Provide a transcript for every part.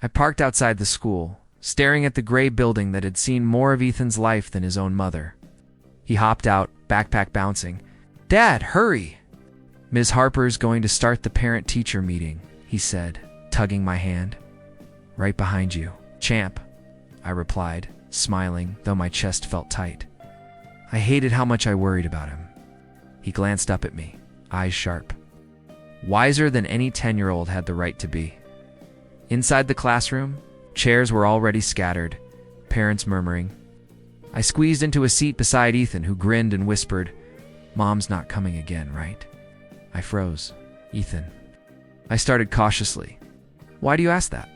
I parked outside the school, staring at the gray building that had seen more of Ethan's life than his own mother. He hopped out, backpack bouncing. "Dad, hurry! Ms. Harper's going to start the parent-teacher meeting," he said, tugging my hand. "Right behind you, champ," I replied, smiling, though my chest felt tight. I hated how much I worried about him. He glanced up at me, eyes sharp. Wiser than any 10-year-old had the right to be. Inside the classroom, chairs were already scattered, parents murmuring. I squeezed into a seat beside Ethan, who grinned and whispered, "Mom's not coming again, right?" I froze. "Ethan." I started cautiously. "Why do you ask that?"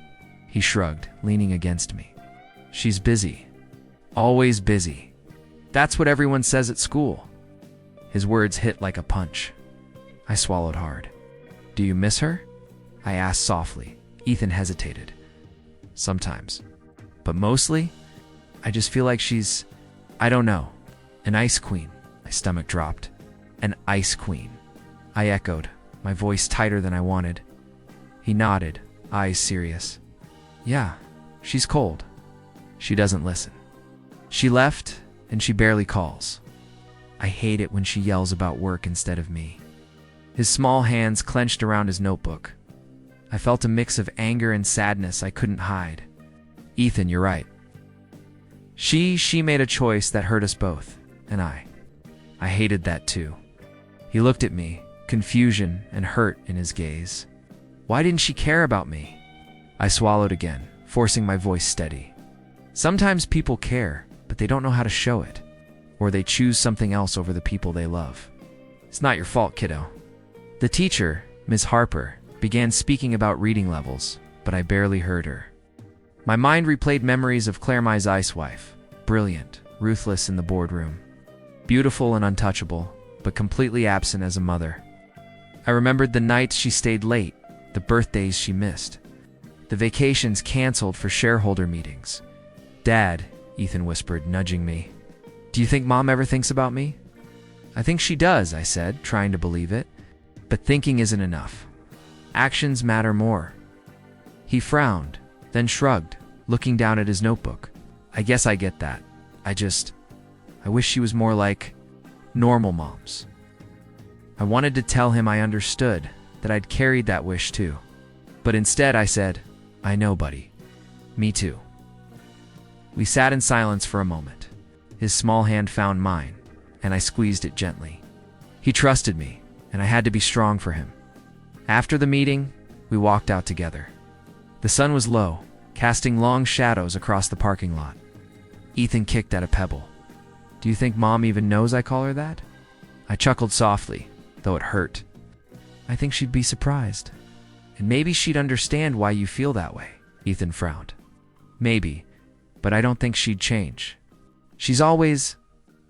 He shrugged, leaning against me. "She's busy. Always busy. That's what everyone says at school." His words hit like a punch. I swallowed hard. "Do you miss her?" I asked softly. Ethan hesitated. "Sometimes. But mostly, I just feel like she's, I don't know, an ice queen." My stomach dropped. "An ice queen," I echoed, my voice tighter than I wanted. He nodded, eyes serious. "Yeah, she's cold. She doesn't listen. She left, and she barely calls. I hate it when she yells about work instead of me." His small hands clenched around his notebook. I felt a mix of anger and sadness I couldn't hide. "Ethan, you're right. She made a choice that hurt us both, and I hated that too." He looked at me, confusion and hurt in his gaze. Why didn't she care about me? I swallowed again, forcing my voice steady. Sometimes people care, but they don't know how to show it, or they choose something else over the people they love. "It's not your fault, kiddo." The teacher, Ms. Harper, began speaking about reading levels, but I barely heard her. My mind replayed memories of Claire, my ice wife, brilliant, ruthless in the boardroom, beautiful and untouchable, but completely absent as a mother. I remembered the nights she stayed late, the birthdays she missed, the vacations canceled for shareholder meetings. "Dad," Ethan whispered, nudging me, "do you think Mom ever thinks about me?" "I think she does," I said, trying to believe it. "But thinking isn't enough. Actions matter more." He frowned, then shrugged, looking down at his notebook. "I guess I get that. I wish she was more like normal moms." I wanted to tell him I understood, that I'd carried that wish too. But instead I said, "I know, buddy. Me too." We sat in silence for a moment. His small hand found mine, and I squeezed it gently. He trusted me, and I had to be strong for him. After the meeting, we walked out together. The sun was low, casting long shadows across the parking lot. Ethan kicked at a pebble. "Do you think Mom even knows I call her that?" I chuckled softly, though it hurt. "I think she'd be surprised. And maybe she'd understand why you feel that way." Ethan frowned. "Maybe, but I don't think she'd change. She's always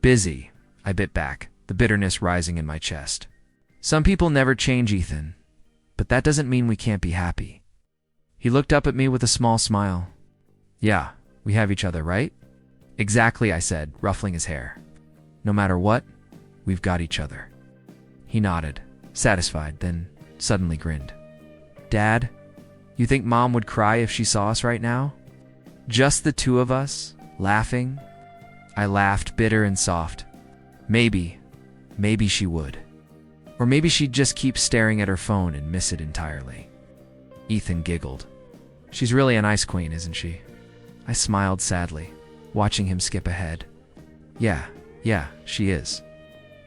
busy," I bit back, the bitterness rising in my chest. "Some people never change, Ethan, but that doesn't mean we can't be happy." He looked up at me with a small smile. "Yeah, we have each other, right?" "Exactly," I said, ruffling his hair. "No matter what, we've got each other." He nodded, satisfied, then suddenly grinned. "Dad, you think Mom would cry if she saw us right now? Just the two of us, laughing?" I laughed, bitter and soft. Maybe she would. Or maybe she'd just keep staring at her phone and miss it entirely." Ethan giggled. "She's really an ice queen, isn't she?" I smiled sadly, watching him skip ahead. Yeah, she is.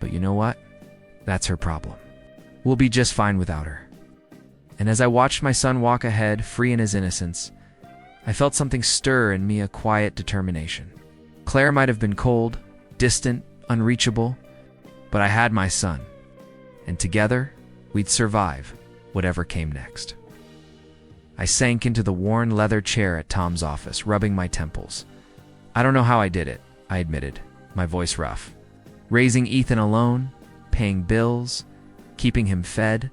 But you know what? That's her problem. We'll be just fine without her." And as I watched my son walk ahead, free in his innocence, I felt something stir in me, a quiet determination. Claire might have been cold, distant, unreachable, but I had my son. And together, we'd survive whatever came next. I sank into the worn leather chair at Tom's office, rubbing my temples. "I don't know how I did it," I admitted, my voice rough. Raising Ethan alone, paying bills, keeping him fed.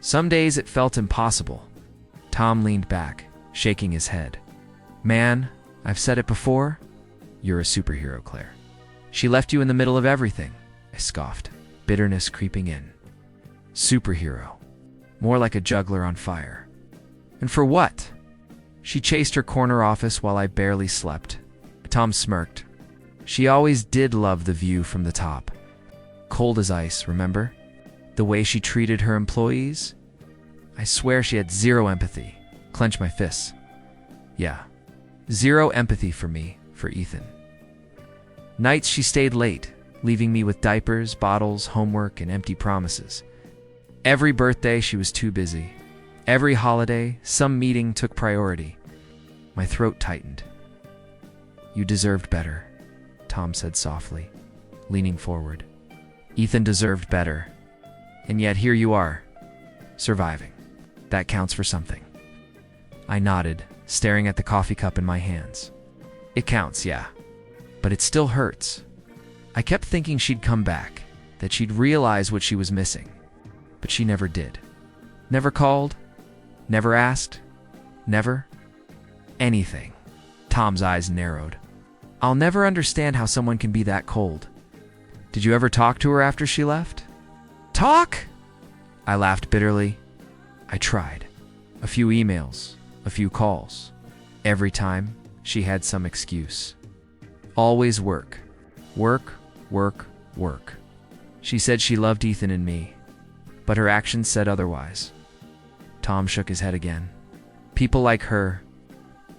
Some days it felt impossible. Tom leaned back, shaking his head. "Man, I've said it before, you're a superhero, Claire. She left you in the middle of everything," I scoffed, bitterness creeping in. "Superhero. More like a juggler on fire." "And for what?" She chased her corner office while I barely slept. Tom smirked. She always did love the view from the top. Cold as ice, remember? The way she treated her employees? I swear she had zero empathy. Clench my fists. Yeah, zero empathy for me, for Ethan. Nights she stayed late, leaving me with diapers, bottles, homework, and empty promises. Every birthday she was too busy. Every holiday, some meeting took priority. My throat tightened. You deserved better, Tom said softly, leaning forward. Ethan deserved better. And yet here you are, surviving. That counts for something. I nodded, staring at the coffee cup in my hands. It counts, yeah. But it still hurts. I kept thinking she'd come back, that she'd realize what she was missing. But she never did. Never called, never asked, never anything. Tom's eyes narrowed. I'll never understand how someone can be that cold. Did you ever talk to her after she left? Talk? I laughed bitterly. I tried. A few emails, a few calls. Every time, she had some excuse. Always work. Work, work, work. She said she loved Ethan and me, but her actions said otherwise. Tom shook his head again. People like her,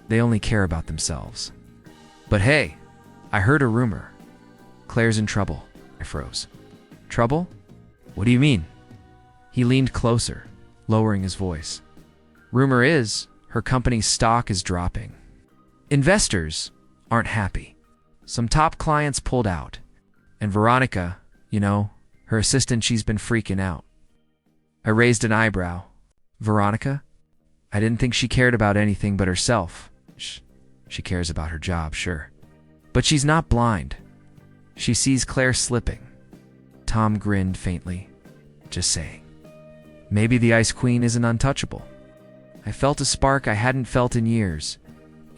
they only care about themselves. But hey, I heard a rumor. Claire's in trouble. I froze. Trouble? What do you mean? He leaned closer, lowering his voice. Rumor is, her company's stock is dropping. Investors aren't happy. Some top clients pulled out. And Veronica, her assistant, she's been freaking out. I raised an eyebrow. Veronica? I didn't think she cared about anything but herself. She cares about her job, sure. But she's not blind. She sees Claire slipping. Tom grinned faintly. Just saying. Maybe the Ice Queen isn't untouchable. I felt a spark I hadn't felt in years.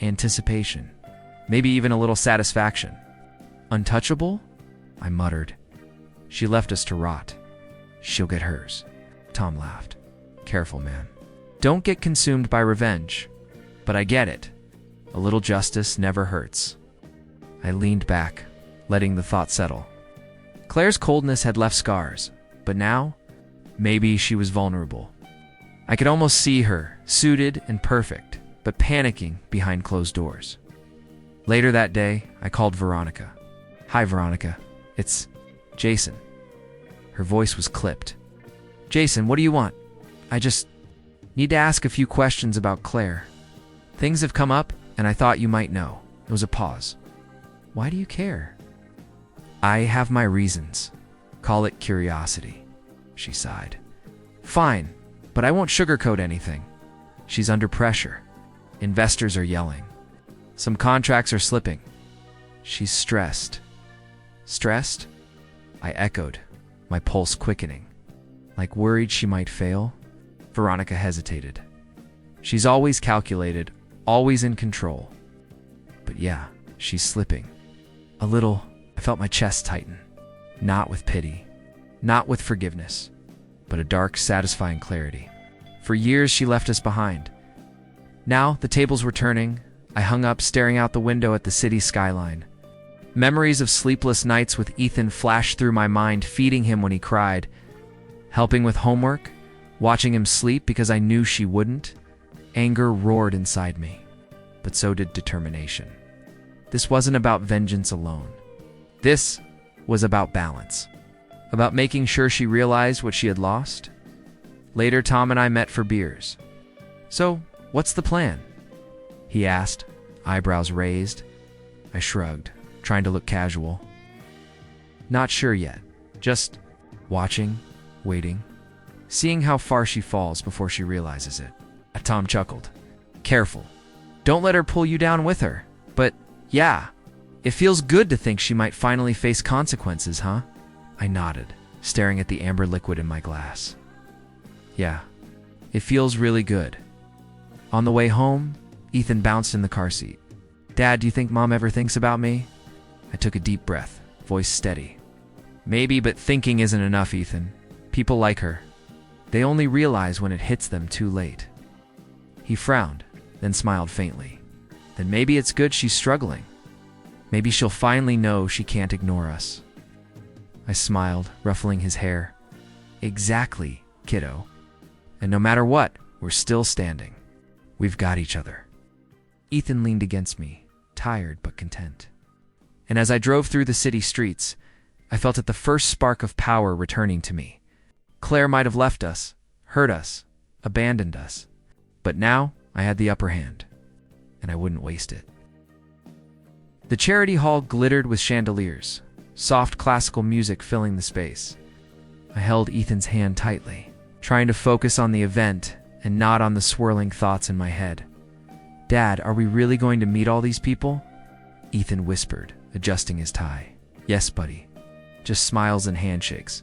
Anticipation. Maybe even a little satisfaction. Untouchable? I muttered. She left us to rot. She'll get hers. Tom laughed. Careful, man. Don't get consumed by revenge. But I get it. A little justice never hurts. I leaned back, letting the thought settle. Claire's coldness had left scars, but now, maybe she was vulnerable. I could almost see her, suited and perfect, but panicking behind closed doors. Later that day, I called Veronica. Hi, Veronica. It's Jason. Her voice was clipped. Jason, what do you want? I just need to ask a few questions about Claire. Things have come up, and I thought you might know. There was a pause. Why do you care? I have my reasons. Call it curiosity. She sighed. Fine, but I won't sugarcoat anything. She's under pressure. Investors are yelling. Some contracts are slipping. She's stressed. Stressed? I echoed, my pulse quickening. Like worried she might fail? Veronica hesitated. She's always calculated, always in control. But yeah, she's slipping. A little. I felt my chest tighten. Not with pity. Not with forgiveness. But a dark, satisfying clarity. For years she left us behind. Now the tables were turning. I hung up, staring out the window at the city skyline. Memories of sleepless nights with Ethan flashed through my mind, feeding him when he cried. Helping with homework. Watching him sleep because I knew she wouldn't. Anger roared inside me. But so did determination. This wasn't about vengeance alone. This was about balance. About making sure she realized what she had lost. Later, Tom and I met for beers. So, what's the plan? He asked, eyebrows raised. I shrugged, trying to look casual. Not sure yet. Just watching, waiting, seeing how far she falls before she realizes it. Tom chuckled. Careful. Don't let her pull you down with her. But, yeah, it feels good to think she might finally face consequences, huh? I nodded, staring at the amber liquid in my glass. Yeah, it feels really good. On the way home, Ethan bounced in the car seat. Dad, do you think Mom ever thinks about me? I took a deep breath, voice steady. Maybe, but thinking isn't enough, Ethan. People like her. They only realize when it hits them too late. He frowned, then smiled faintly. Then maybe it's good she's struggling. Maybe she'll finally know she can't ignore us. I smiled, ruffling his hair. Exactly, kiddo. And no matter what, we're still standing. We've got each other. Ethan leaned against me, tired but content. And as I drove through the city streets, I felt it the first spark of power returning to me. Claire might have left us, hurt us, abandoned us. But now I had the upper hand, and I wouldn't waste it. The charity hall glittered with chandeliers, soft classical music filling the space. I held Ethan's hand tightly, trying to focus on the event and not on the swirling thoughts in my head. Dad, are we really going to meet all these people? Ethan whispered, adjusting his tie. Yes, buddy. Just smiles and handshakes.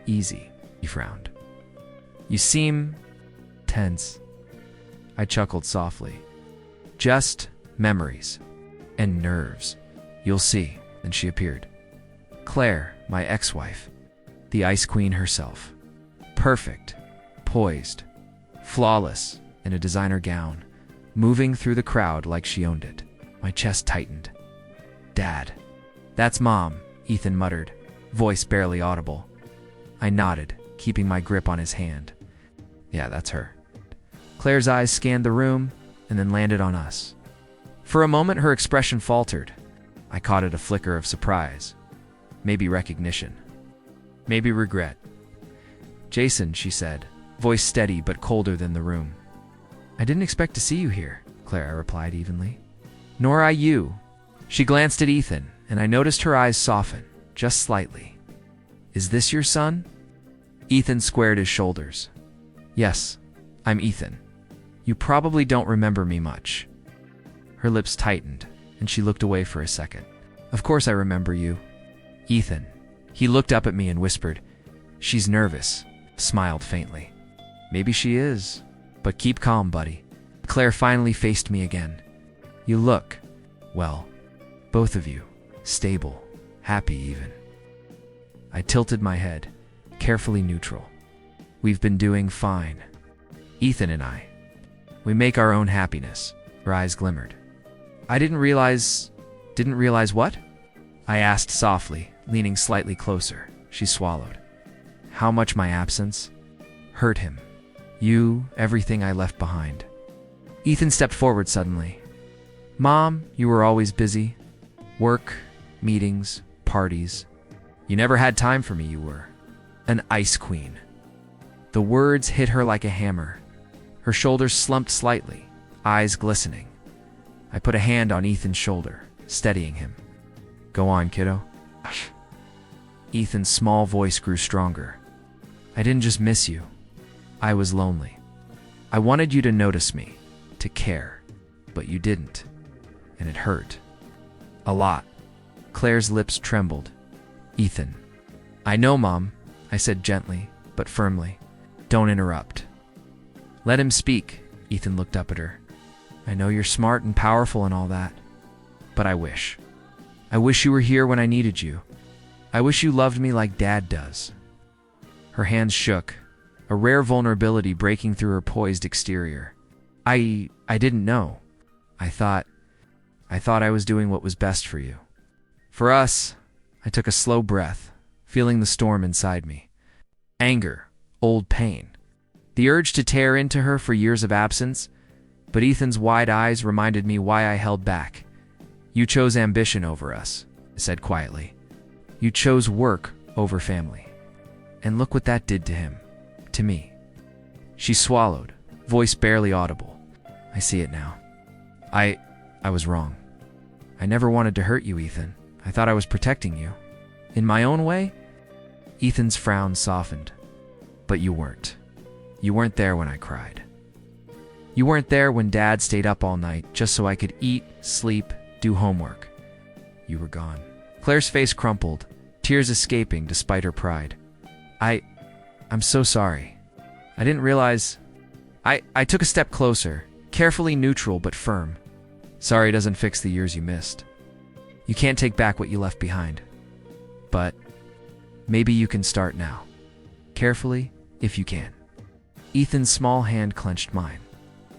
Easy, he frowned. You seem tense. I chuckled softly. Just memories and nerves. You'll see. Then she appeared. Claire, my ex-wife. The Ice Queen herself. Perfect, poised, flawless in a designer gown, moving through the crowd like she owned it. My chest tightened. Dad. That's Mom, Ethan muttered, voice barely audible. I nodded, keeping my grip on his hand. Yeah, that's her. Claire's eyes scanned the room and then landed on us. For a moment, her expression faltered. I caught it a flicker of surprise. Maybe recognition. Maybe regret. Jason, she said, voice steady but colder than the room. I didn't expect to see you here, Claire replied evenly. Nor I you. She glanced at Ethan, and I noticed her eyes soften, just slightly. Is this your son? Ethan squared his shoulders. Yes, I'm Ethan. You probably don't remember me much. Her lips tightened, and she looked away for a second. Of course I remember you. Ethan. He looked up at me and whispered, She's nervous, smiled faintly. Maybe she is, but keep calm, buddy. Claire finally faced me again. You look, well, both of you, stable, happy even. I tilted my head, carefully neutral. We've been doing fine. Ethan and I. We make our own happiness. Her eyes glimmered. I didn't realize what? I asked softly, leaning slightly closer. She swallowed. How much my absence hurt him. You, everything I left behind. Ethan stepped forward suddenly. Mom, you were always busy. Work, meetings, parties. You never had time for me, you were. An ice queen. The words hit her like a hammer. Her shoulders slumped slightly, eyes glistening. I put a hand on Ethan's shoulder, steadying him. Go on, kiddo. Ethan's small voice grew stronger. I didn't just miss you. I was lonely. I wanted you to notice me, to care, but you didn't. And it hurt. A lot. Claire's lips trembled. Ethan. I know, Mom, I said gently, but firmly. Don't interrupt. Let him speak. Ethan looked up at her. I know you're smart and powerful and all that, but I wish you were here when I needed you. I wish you loved me like Dad does. Her hands shook, a rare vulnerability breaking through her poised exterior. I didn't know. I thought I was doing what was best for you. For us, I took a slow breath, feeling the storm inside me. Anger, old pain, the urge to tear into her for years of absence, but Ethan's wide eyes reminded me why I held back. You chose ambition over us, I said quietly. You chose work over family. And look what that did to him, to me. She swallowed, voice barely audible. I see it now. I was wrong. I never wanted to hurt you, Ethan. I thought I was protecting you. In my own way? Ethan's frown softened. But you weren't. You weren't there when I cried. You weren't there when Dad stayed up all night just so I could eat, sleep, do homework. You were gone. Claire's face crumpled, tears escaping despite her pride. I'm so sorry. I didn't realize. I took a step closer, carefully neutral but firm. Sorry doesn't fix the years you missed. You can't take back what you left behind. But maybe you can start now. Carefully, if you can. Ethan's small hand clenched mine.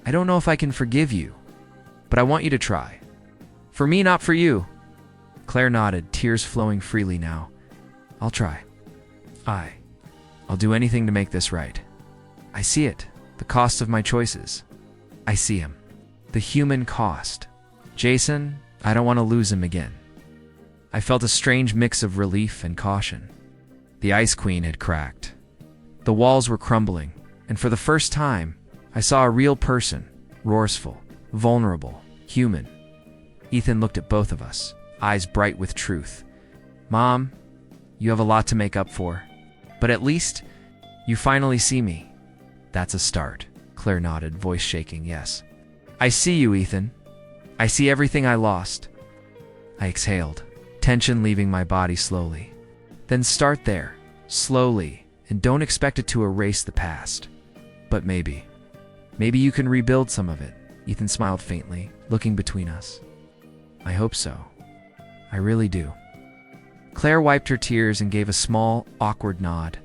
I don't know if I can forgive you, but I want you to try. For me, not for you. Claire nodded, tears flowing freely now. I'll try. I'll do anything to make this right. I see it, the cost of my choices. I see him. The human cost. Jason, I don't want to lose him again. I felt a strange mix of relief and caution. The Ice Queen had cracked. The walls were crumbling, and for the first time, I saw a real person, remorseful, vulnerable, human. Ethan looked at both of us, eyes bright with truth. Mom, you have a lot to make up for, but at least you finally see me. That's a start. Claire nodded, voice shaking, yes. I see you, Ethan. I see everything I lost. I exhaled, tension leaving my body slowly. Then start there, slowly, and don't expect it to erase the past. But maybe you can rebuild some of it. Ethan smiled faintly, looking between us. I hope so. I really do. Claire wiped her tears and gave a small, awkward nod.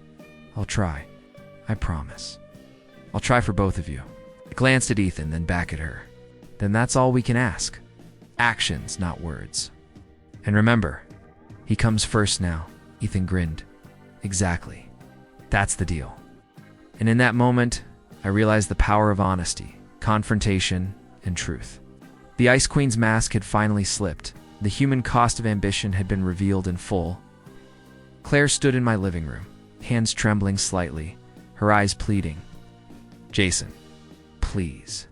I'll try. I promise. I'll try for both of you. I glanced at Ethan, then back at her. Then that's all we can ask. Actions, not words. And remember, he comes first now. Ethan grinned. Exactly. That's the deal. And in that moment, I realized the power of honesty, confrontation, and truth. The Ice Queen's mask had finally slipped. The human cost of ambition had been revealed in full. Claire stood in my living room, hands trembling slightly, her eyes pleading. Jason, please.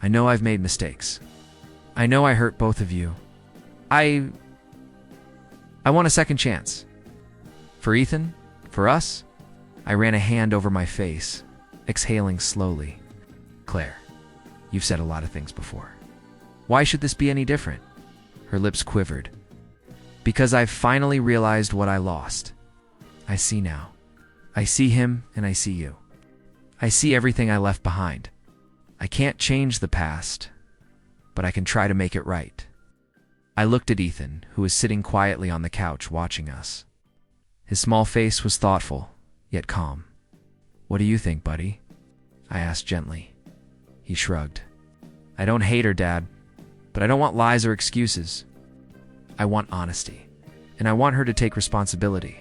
I know I've made mistakes. I know I hurt both of you. I want a second chance. For Ethan, for us. I ran a hand over my face, exhaling slowly. Claire, you've said a lot of things before. Why should this be any different? Her lips quivered. Because I've finally realized what I lost. I see now. I see him and I see you. I see everything I left behind. I can't change the past, but I can try to make it right. I looked at Ethan, who was sitting quietly on the couch watching us. His small face was thoughtful, yet calm. What do you think, buddy? I asked gently. He shrugged. I don't hate her, Dad, but I don't want lies or excuses. I want honesty, and I want her to take responsibility.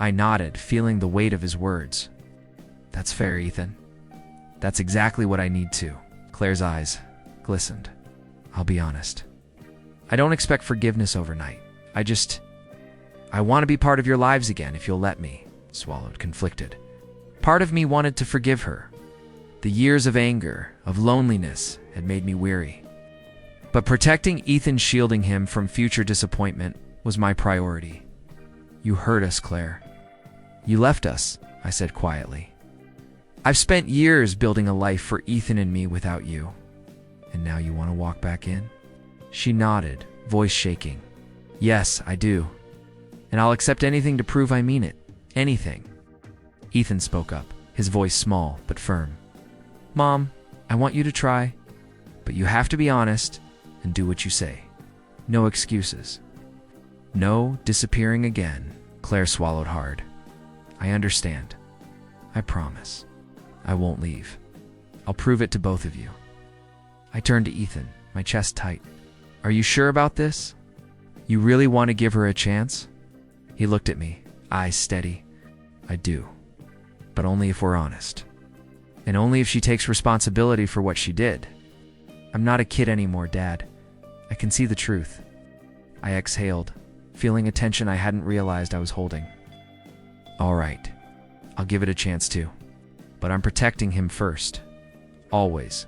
I nodded, feeling the weight of his words. That's fair, Ethan. That's exactly what I need too. Claire's eyes glistened. I'll be honest. I don't expect forgiveness overnight. I want to be part of your lives again if you'll let me. Swallowed, conflicted. Part of me wanted to forgive her. The years of anger, of loneliness, had made me weary. But protecting Ethan, shielding him from future disappointment, was my priority. You hurt us, Claire. You left us, I said quietly. I've spent years building a life for Ethan and me without you. And now you want to walk back in? She nodded, voice shaking. Yes, I do. And I'll accept anything to prove I mean it. Anything. Ethan spoke up, his voice small but firm. Mom, I want you to try, but you have to be honest and do what you say. No excuses. No disappearing again. Claire swallowed hard. I understand. I promise. I won't leave. I'll prove it to both of you. I turned to Ethan, my chest tight. Are you sure about this? You really want to give her a chance? He looked at me, eyes steady. I do. But only if we're honest. And only if she takes responsibility for what she did. I'm not a kid anymore, Dad. I can see the truth. I exhaled, feeling a tension I hadn't realized I was holding. All right. I'll give it a chance too. But I'm protecting him first. Always.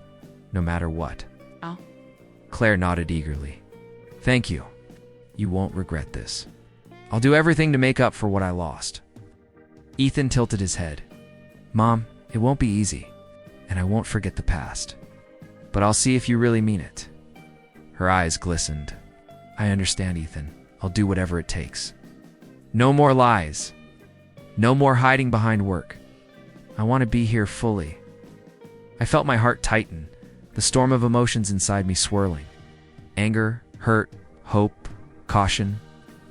No matter what. Oh. Claire nodded eagerly. Thank you. You won't regret this. I'll do everything to make up for what I lost. Ethan tilted his head. Mom, it won't be easy, and I won't forget the past. But I'll see if you really mean it. Her eyes glistened. I understand, Ethan. I'll do whatever it takes. No more lies. No more hiding behind work. I want to be here fully. I felt my heart tighten, the storm of emotions inside me swirling. Anger, hurt, hope, caution,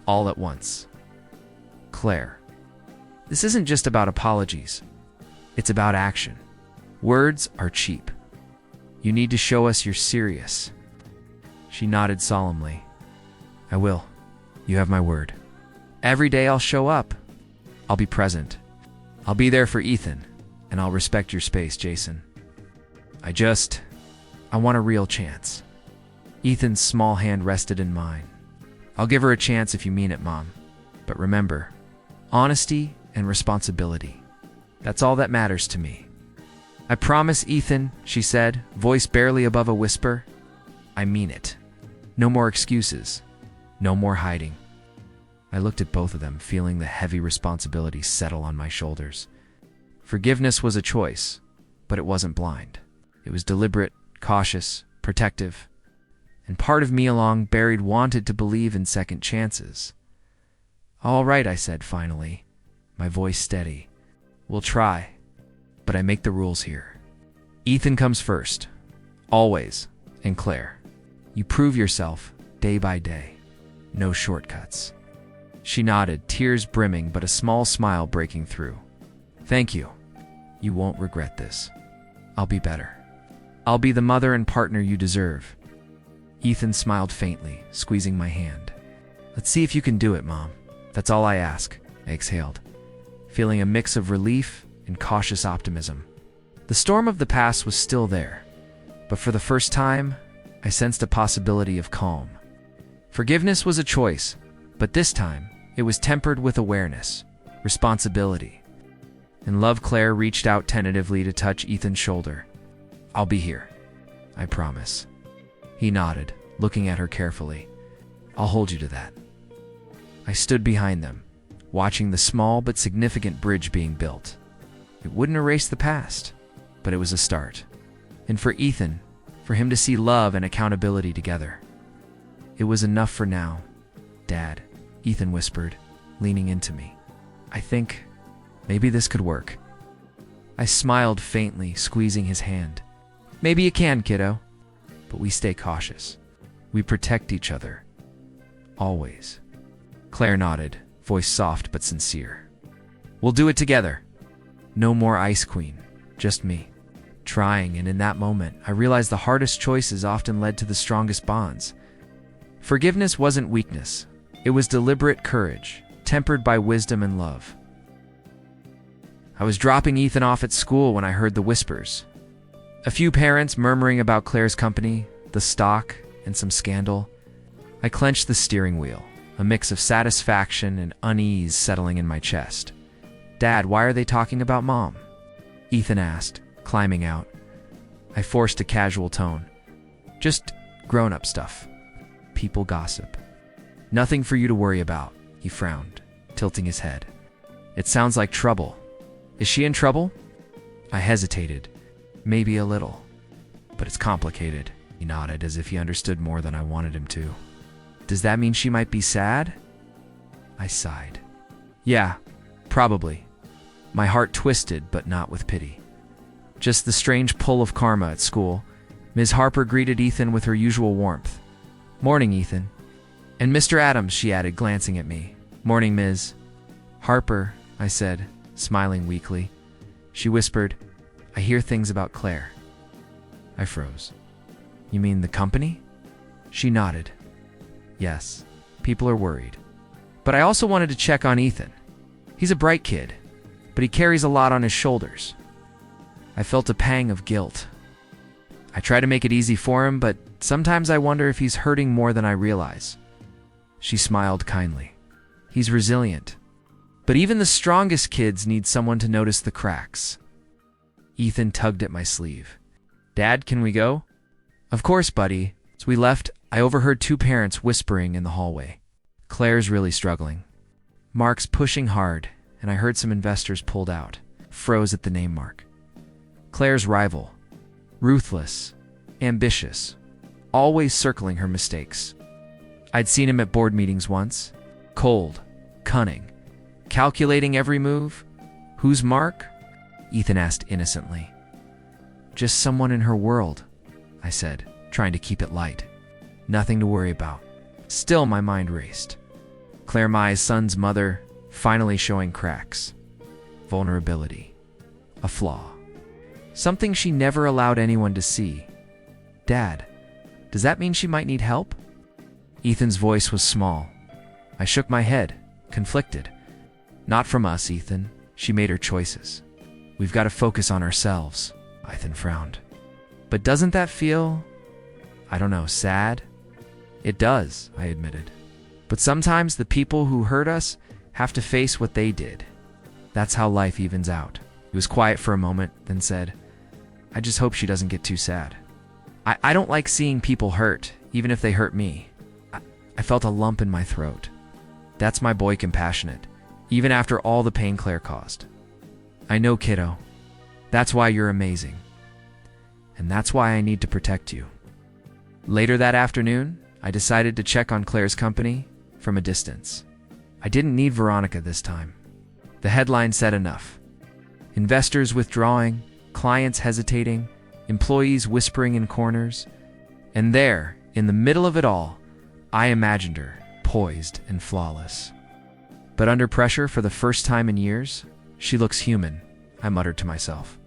all at once. Claire, this isn't just about apologies. It's about action. Words are cheap. You need to show us you're serious. She nodded solemnly. I will. You have my word. Every day I'll show up. I'll be present. I'll be there for Ethan, and I'll respect your space, Jason. I want a real chance. Ethan's small hand rested in mine. I'll give her a chance if you mean it, Mom. But remember, honesty and responsibility. That's all that matters to me. I promise, Ethan, she said, voice barely above a whisper. I mean it. No more excuses. No more hiding. I looked at both of them, feeling the heavy responsibility settle on my shoulders. Forgiveness was a choice, but it wasn't blind. It was deliberate, cautious, protective, and part of me along buried wanted to believe in second chances. All right, I said finally, my voice steady. We'll try, but I make the rules here. Ethan comes first, always, and Claire. You prove yourself day by day. No shortcuts. She nodded, tears brimming but a small smile breaking through. Thank you. You won't regret this. I'll be better. I'll be the mother and partner you deserve. Ethan smiled faintly, squeezing my hand. Let's see if you can do it, Mom. That's all I ask, I exhaled, feeling a mix of relief and cautious optimism. The storm of the past was still there, but for the first time, I sensed a possibility of calm. Forgiveness was a choice, but this time, it was tempered with awareness, responsibility. And love, Claire reached out tentatively to touch Ethan's shoulder. I'll be here. I promise. He nodded, looking at her carefully. I'll hold you to that. I stood behind them, watching the small but significant bridge being built. It wouldn't erase the past, but it was a start. And for Ethan, for him to see love and accountability together. It was enough for now. Dad, Ethan whispered, leaning into me. I think maybe this could work. I smiled faintly, squeezing his hand. Maybe you can, kiddo. But we stay cautious. We protect each other. Always. Claire nodded, voice soft but sincere. We'll do it together. No more Ice Queen, just me. Trying, and in that moment, I realized the hardest choices often led to the strongest bonds. Forgiveness wasn't weakness. It was deliberate courage, tempered by wisdom and love. I was dropping Ethan off at school when I heard the whispers. A few parents murmuring about Claire's company, the stock, and some scandal. I clenched the steering wheel, a mix of satisfaction and unease settling in my chest. Dad, why are they talking about Mom? Ethan asked, climbing out. I forced a casual tone. Just grown-up stuff. People gossip. Nothing for you to worry about, he frowned, tilting his head. It sounds like trouble. Is she in trouble? I hesitated. Maybe a little. But it's complicated. He nodded as if he understood more than I wanted him to. Does that mean she might be sad? I sighed. Yeah, probably. My heart twisted, but not with pity. Just the strange pull of karma at school. Ms. Harper greeted Ethan with her usual warmth. Morning, Ethan. And Mr. Adams, she added, glancing at me. Morning, Ms. Harper, I said, smiling weakly. She whispered, I hear things about Claire. I froze. You mean the company? She nodded. Yes, people are worried. But I also wanted to check on Ethan. He's a bright kid, but he carries a lot on his shoulders. I felt a pang of guilt. I try to make it easy for him, but sometimes I wonder if he's hurting more than I realize. She smiled kindly. He's resilient. But even the strongest kids need someone to notice the cracks. Ethan tugged at my sleeve. Dad, can we go? Of course, buddy. As we left, I overheard two parents whispering in the hallway. Claire's really struggling. Mark's pushing hard, and I heard some investors pulled out. Froze at the name Mark. Claire's rival. Ruthless. Ambitious. Always circling her mistakes. I'd seen him at board meetings once. Cold. Cunning. Calculating every move. Who's Mark? Ethan asked innocently. Just someone in her world, I said, trying to keep it light. Nothing to worry about. Still, my mind raced. Claire Mai's son's mother, finally showing cracks. Vulnerability. A flaw. Something she never allowed anyone to see. Dad, does that mean she might need help? Ethan's voice was small. I shook my head, conflicted. Not from us, Ethan. She made her choices. We've got to focus on ourselves. Ethan frowned. But doesn't that feel, I don't know, sad? It does, I admitted. But sometimes the people who hurt us have to face what they did. That's how life evens out. He was quiet for a moment, then said, I just hope she doesn't get too sad. I don't like seeing people hurt, even if they hurt me. I felt a lump in my throat. That's my boy compassionate, even after all the pain Claire caused. I know, kiddo. That's why you're amazing. And that's why I need to protect you. Later that afternoon, I decided to check on Claire's company from a distance. I didn't need Veronica this time. The headline said enough. Investors withdrawing, clients hesitating, employees whispering in corners. And there, in the middle of it all, I imagined her, poised and flawless. But under pressure for the first time in years, she looks human, I muttered to myself.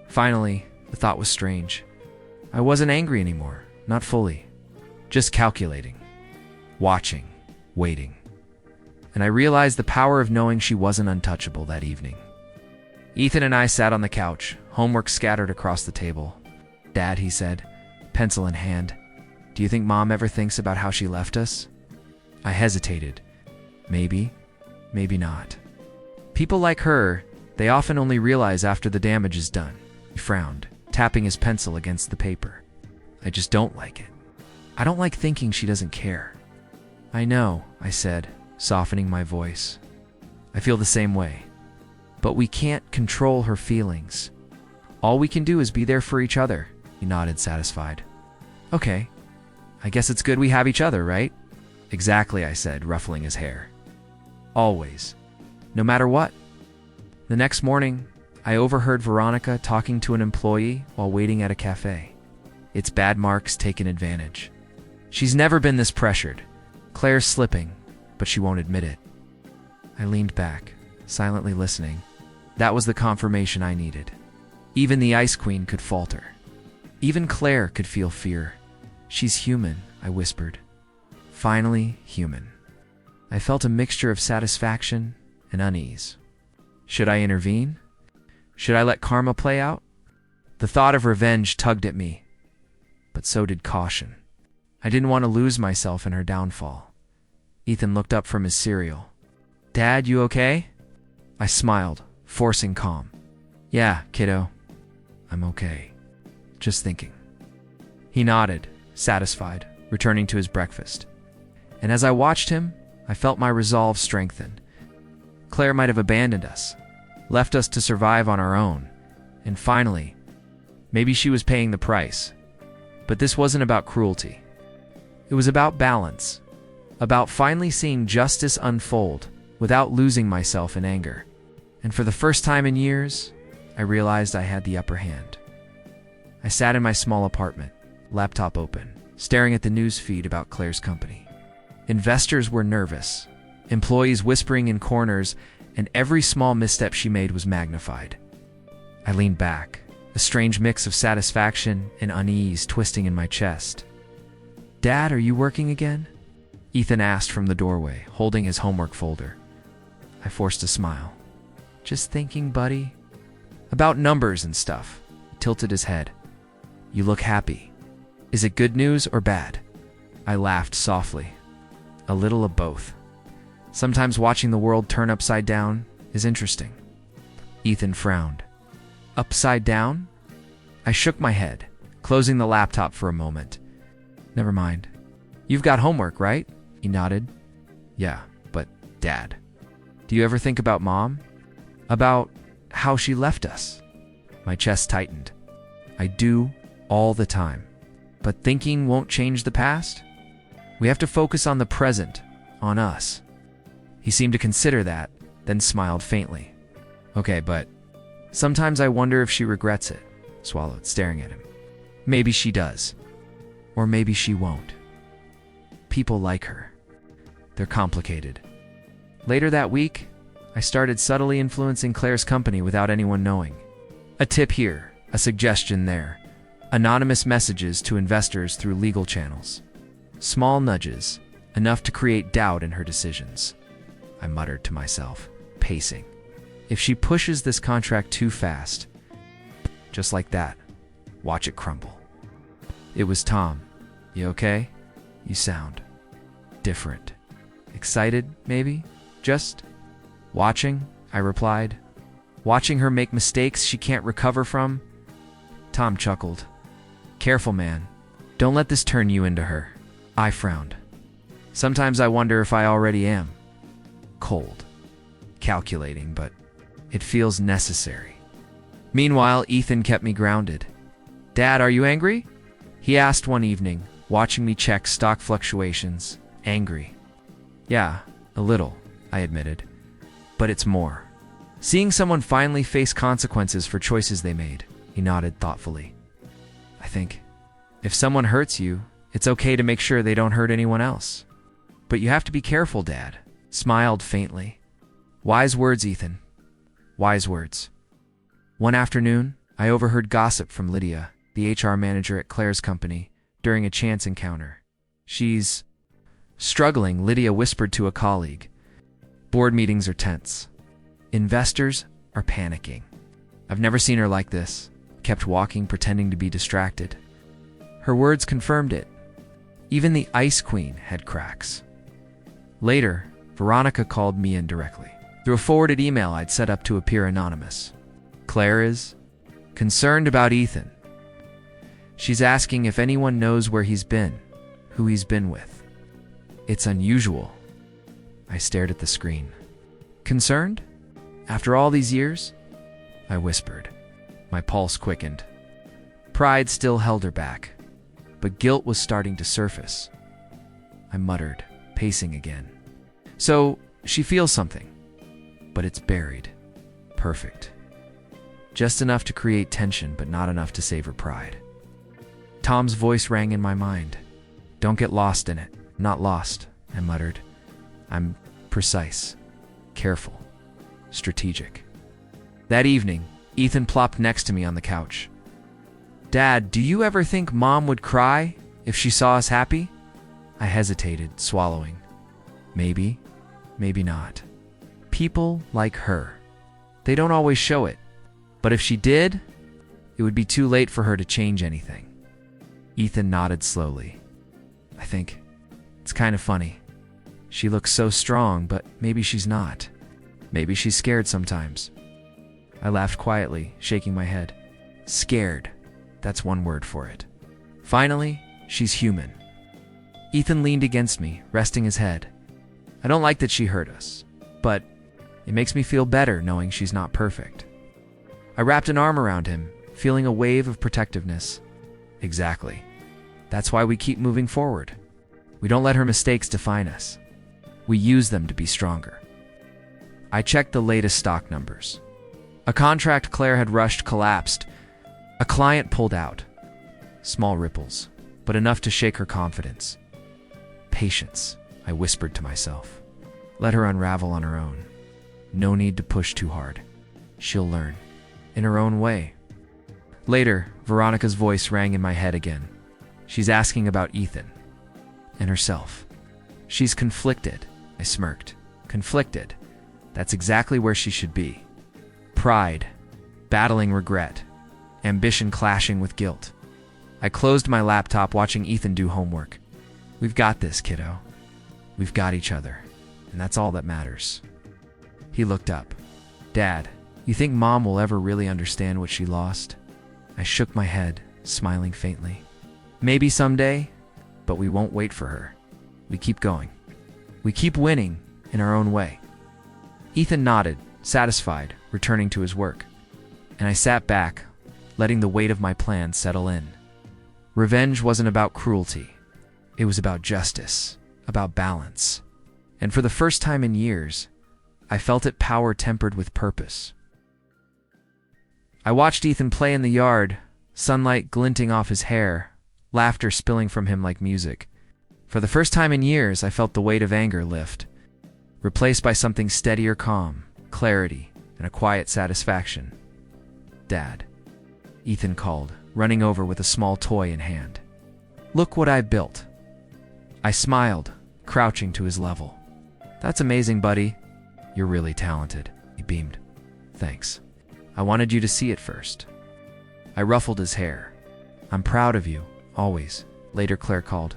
Finally, the thought was strange. I wasn't angry anymore, not fully. Just calculating, watching, waiting. And I realized the power of knowing she wasn't untouchable that evening. Ethan and I sat on the couch, homework scattered across the table. Dad, he said, pencil in hand, do you think Mom ever thinks about how she left us? I hesitated. Maybe, maybe not. People like her, they often only realize after the damage is done. He frowned, tapping his pencil against the paper. I just don't like it. I don't like thinking she doesn't care. I know, I said, softening my voice. I feel the same way. But we can't control her feelings. All we can do is be there for each other. He nodded, satisfied. Okay, I guess it's good we have each other, right? Exactly, I said, ruffling his hair. Always. No matter what. The next morning, I overheard Veronica talking to an employee while waiting at a cafe. It's bad Mark's taken advantage. She's never been this pressured. Claire's slipping, but she won't admit it. I leaned back, silently listening. That was the confirmation I needed. Even the Ice Queen could falter. Even Claire could feel fear. She's human, I whispered. Finally, human. I felt a mixture of satisfaction and unease. Should I intervene? Should I let karma play out? The thought of revenge tugged at me, but so did caution. I didn't want to lose myself in her downfall. Ethan looked up from his cereal. Dad, you okay? I smiled, forcing calm. Yeah, kiddo. I'm okay. Just thinking. He nodded, satisfied, returning to his breakfast. And as I watched him, I felt my resolve strengthen. Claire might have abandoned us, left us to survive on our own. And finally, maybe she was paying the price. But this wasn't about cruelty. It was about balance, about finally seeing justice unfold without losing myself in anger. And for the first time in years, I realized I had the upper hand. I sat in my small apartment, laptop open, staring at the news feed about Claire's company. Investors were nervous, employees whispering in corners, and every small misstep she made was magnified. I leaned back, a strange mix of satisfaction and unease twisting in my chest. Dad, are you working again? Ethan asked from the doorway, holding his homework folder. I forced a smile. Just thinking, buddy. About numbers and stuff. He tilted his head. You look happy. Is it good news or bad? I laughed softly. A little of both. Sometimes watching the world turn upside down is interesting. Ethan frowned. Upside down? I shook my head, closing the laptop for a moment. Never mind. You've got homework, right? He nodded. Yeah, but Dad, do you ever think about Mom? About how she left us? My chest tightened. I do all the time. But thinking won't change the past? We have to focus on the present, on us. He seemed to consider that, then smiled faintly. Okay, but sometimes I wonder if she regrets it. Swallowed, staring at him. Maybe she does. Or maybe she won't. People like her. They're complicated. Later that week, I started subtly influencing Claire's company without anyone knowing. A tip here, a suggestion there. Anonymous messages to investors through legal channels. Small nudges, enough to create doubt in her decisions. I muttered to myself, pacing. If she pushes this contract too fast, just like that, watch it crumble. It was Tom. You okay? You sound different. Excited, maybe? Just watching, I replied. Watching her make mistakes she can't recover from? Tom chuckled. Careful, man. Don't let this turn you into her. I frowned. Sometimes I wonder if I already am. Cold. Calculating, but it feels necessary. Meanwhile, Ethan kept me grounded. Dad, are you angry? He asked one evening, watching me check stock fluctuations. Angry. Yeah, a little, I admitted. But it's more. Seeing someone finally face consequences for choices they made. He nodded thoughtfully. I think, if someone hurts you, it's okay to make sure they don't hurt anyone else. But you have to be careful, Dad. Smiled faintly. Wise words, Ethan. Wise words. One afternoon, I overheard gossip from Lydia, the HR manager at Claire's company, during a chance encounter. She's struggling, Lydia whispered to a colleague. Board meetings are tense. Investors are panicking. I've never seen her like this. Kept walking, pretending to be distracted. Her words confirmed it. Even the Ice Queen had cracks. Later, Veronica called me in directly. Through a forwarded email I'd set up to appear anonymous. Claire is concerned about Ethan. She's asking if anyone knows where he's been, who he's been with. It's unusual. I stared at the screen. Concerned? After all these years? I whispered. My pulse quickened. Pride still held her back, but guilt was starting to surface. I muttered, pacing again. So, she feels something, but it's buried. Perfect. Just enough to create tension, but not enough to save her pride. Tom's voice rang in my mind. Don't get lost in it. Not lost, I muttered. I'm precise, careful, strategic. That evening, Ethan plopped next to me on the couch. Dad, do you ever think Mom would cry if she saw us happy? I hesitated, swallowing. Maybe, maybe not. People like her. They don't always show it. But if she did, it would be too late for her to change anything. Ethan nodded slowly. I think it's kind of funny. She looks so strong, but maybe she's not. Maybe she's scared sometimes. I laughed quietly, shaking my head. Scared. That's one word for it. Finally, she's human. Ethan leaned against me, resting his head. I don't like that she hurt us, but it makes me feel better knowing she's not perfect. I wrapped an arm around him, feeling a wave of protectiveness. Exactly. That's why we keep moving forward. We don't let her mistakes define us. We use them to be stronger. I checked the latest stock numbers. A contract Claire had rushed collapsed. A client pulled out. Small ripples, but enough to shake her confidence. Patience, I whispered to myself. Let her unravel on her own. No need to push too hard. She'll learn. In her own way. Later, Veronica's voice rang in my head again. She's asking about Ethan. And herself. She's conflicted, I smirked. Conflicted. That's exactly where she should be. Pride, battling regret, ambition clashing with guilt. I closed my laptop watching Ethan do homework. We've got this, kiddo. We've got each other, and that's all that matters. He looked up. Dad, you think Mom will ever really understand what she lost? I shook my head, smiling faintly. Maybe someday, but we won't wait for her. We keep going. We keep winning in our own way. Ethan nodded, satisfied, returning to his work. And I sat back, letting the weight of my plan settle in. Revenge wasn't about cruelty. It was about justice, about balance. And for the first time in years, I felt it power tempered with purpose. I watched Ethan play in the yard, sunlight glinting off his hair, laughter spilling from him like music. For the first time in years, I felt the weight of anger lift, replaced by something steadier calm, clarity, and a quiet satisfaction. Dad, Ethan called, running over with a small toy in hand. "Look what I built." I smiled, crouching to his level. "That's amazing, buddy. You're really talented." He beamed. "Thanks. I wanted you to see it first." I ruffled his hair. "I'm proud of you, always." Later, Claire called.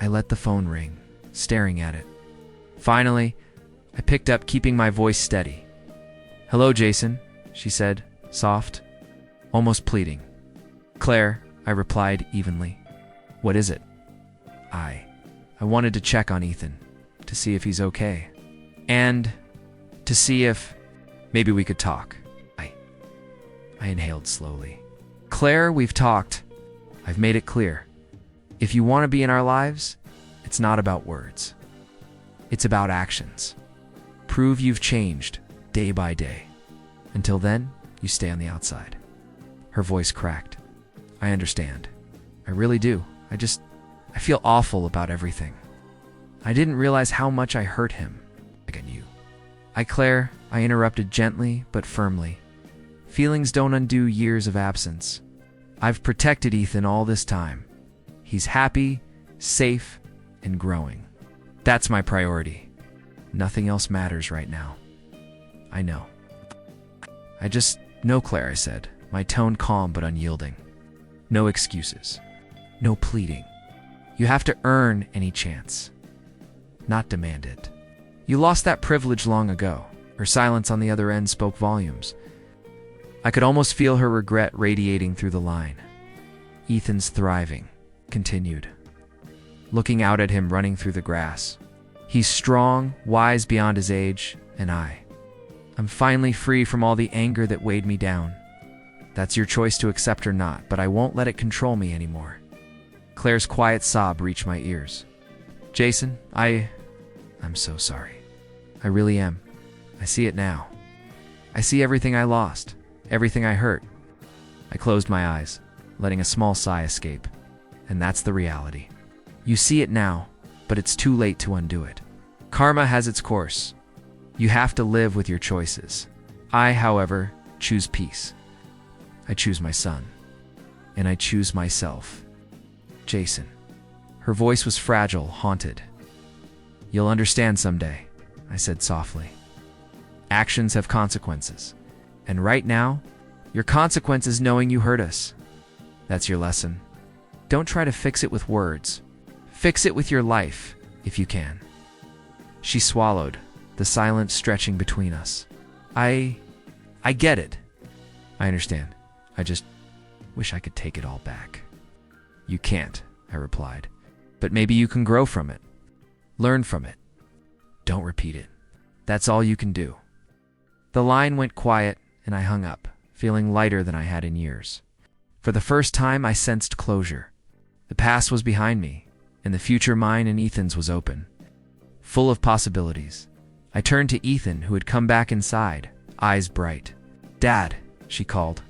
I let the phone ring, staring at it. Finally, I picked up, keeping my voice steady. "Hello, Jason," she said, soft, almost pleading. "Claire," I replied evenly. "What is it?" I wanted to check on Ethan, to see if he's okay. And to see if maybe we could talk. I inhaled slowly. "Claire, we've talked. I've made it clear. If you want to be in our lives, it's not about words. It's about actions. Prove you've changed day by day. Until then, you stay on the outside." Her voice cracked. "I understand. I really do. I feel awful about everything. I didn't realize how much I hurt him. Like I knew." Claire," I interrupted gently but firmly. "Feelings don't undo years of absence. I've protected Ethan all this time. He's happy, safe, and growing. That's my priority. Nothing else matters right now." "I know." "I just know, Claire," I said, my tone calm but unyielding. "No excuses. No pleading. You have to earn any chance, not demand it. You lost that privilege long ago." Her silence on the other end spoke volumes. I could almost feel her regret radiating through the line. "Ethan's thriving," continued, looking out at him running through the grass. "He's strong, wise beyond his age, and I'm finally free from all the anger that weighed me down. That's your choice to accept or not, but I won't let it control me anymore." Claire's quiet sob reached my ears. "Jason, I'm so sorry. I really am. I see it now. I see everything I lost, everything I hurt." I closed my eyes, letting a small sigh escape. "And that's the reality. You see it now, but it's too late to undo it. Karma has its course. You have to live with your choices. I, however, choose peace. I choose my son. And I choose myself. Jason." Her voice was fragile, haunted. "You'll understand someday," I said softly. "Actions have consequences. And right now, your consequence is knowing you hurt us. That's your lesson. Don't try to fix it with words. Fix it with your life, if you can." She swallowed, the silence stretching between us. I get it. I understand. I just wish I could take it all back." "You can't," I replied. "But maybe you can grow from it. Learn from it. Don't repeat it. That's all you can do." The line went quiet, and I hung up, feeling lighter than I had in years. For the first time, I sensed closure. The past was behind me, and the future, mine and Ethan's, was open, full of possibilities. I turned to Ethan, who had come back inside, eyes bright. "Dad," she called.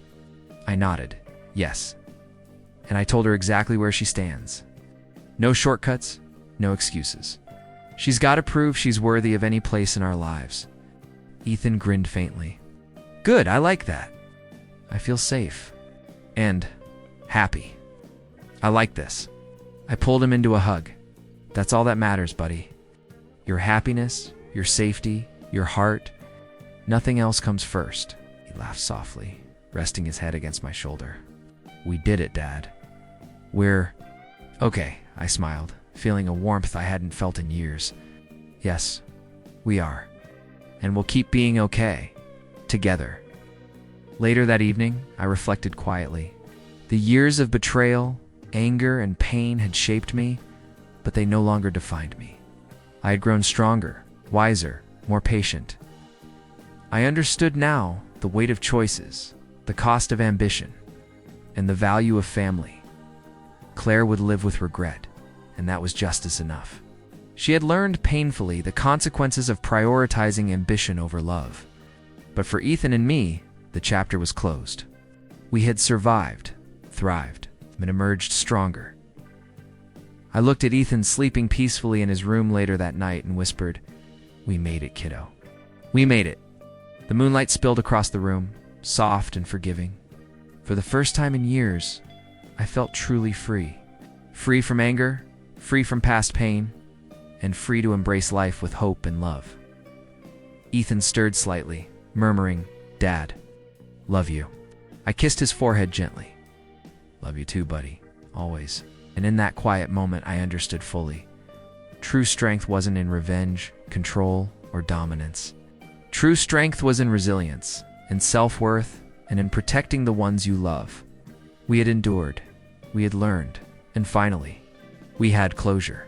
I nodded, yes. And I told her exactly where she stands. No shortcuts, no excuses. She's got to prove she's worthy of any place in our lives. Ethan grinned faintly. "Good, I like that. I feel safe. And happy. I like this." I pulled him into a hug. "That's all that matters, buddy. Your happiness, your safety, your heart. Nothing else comes first." He laughed softly, resting his head against my shoulder. "We did it, Dad. We're okay," I smiled, feeling a warmth I hadn't felt in years. "Yes, we are. And we'll keep being okay. Together." Later that evening, I reflected quietly. The years of betrayal, anger, and pain had shaped me, but they no longer defined me. I had grown stronger, wiser, more patient. I understood now the weight of choices, the cost of ambition, and the value of family. Claire would live with regret, and that was justice enough. She had learned painfully the consequences of prioritizing ambition over love. But for Ethan and me, the chapter was closed. We had survived, thrived, and emerged stronger. I looked at Ethan sleeping peacefully in his room later that night and whispered, "We made it, kiddo. We made it." The moonlight spilled across the room, soft and forgiving. For the first time in years, I felt truly free. Free from anger, free from past pain, and free to embrace life with hope and love. Ethan stirred slightly, murmuring, "Dad, love you." I kissed his forehead gently. "Love you too, buddy, always." And in that quiet moment, I understood fully. True strength wasn't in revenge, control, or dominance. True strength was in resilience, in self-worth, and in protecting the ones you love. We had endured, we had learned, and finally, we had closure.